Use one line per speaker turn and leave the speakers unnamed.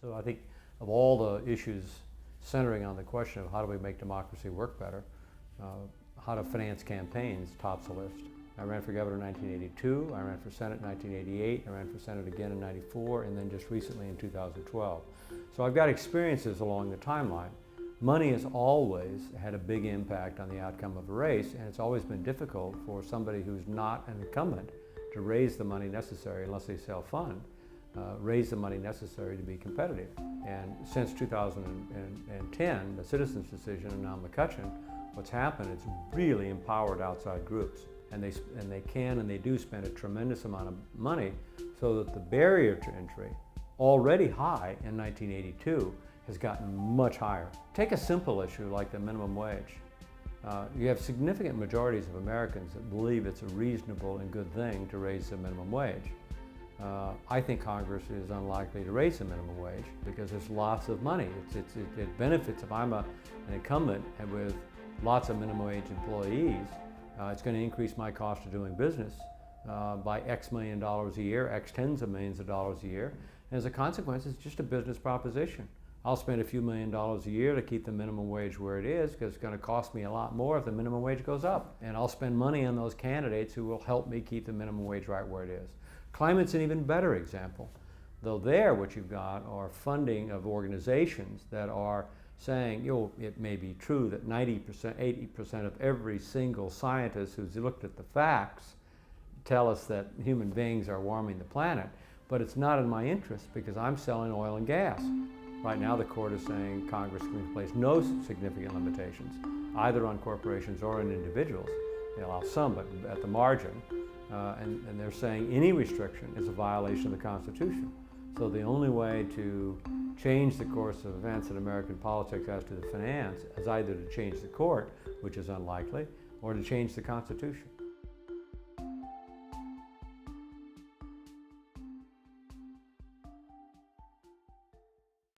So I think of all the issues centering on the question of how do we make democracy work better, how to finance campaigns tops the list. I ran for governor in 1982, I ran for Senate in 1988, I ran for Senate again in 94, and then just recently in 2012. So I've got experiences along the timeline. Money has always had a big impact on the outcome of a race, and it's always been difficult for somebody who's not an incumbent to raise the money necessary, unless they self-fund, raise the money necessary to be competitive. And since 2010, the citizens' decision and now McCutcheon, what's happened, it's really empowered outside groups. And they can and they do spend a tremendous amount of money so that the barrier to entry, already high in 1982, has gotten much higher. Take a simple issue like the minimum wage. You have significant majorities of Americans that believe it's a reasonable and good thing to raise the minimum wage. I think Congress is unlikely to raise the minimum wage because there's lots of money. It benefits if I'm an incumbent and with lots of minimum wage employees. It's going to increase my cost of doing business by X million dollars a year, X tens of millions of dollars a year. And as a consequence, it's just a business proposition. I'll spend a few $1,000,000 a year to keep the minimum wage where it is because it's going to cost me a lot more if the minimum wage goes up. And I'll spend money on those candidates who will help me keep the minimum wage right where it is. Climate's an even better example. Though there, what you've got are funding of organizations that are saying, it may be true that 90%, 80% of every single scientist who's looked at the facts tell us that human beings are warming the planet, but it's not in my interest because I'm selling oil and gas. Right now the court is saying Congress can place no significant limitations, either on corporations or on individuals. They allow some, but at the margin, and they're saying any restriction is a violation of the Constitution. So the only way to change the course of events in American politics as to the finance is either to change the court, which is unlikely, or to change the Constitution.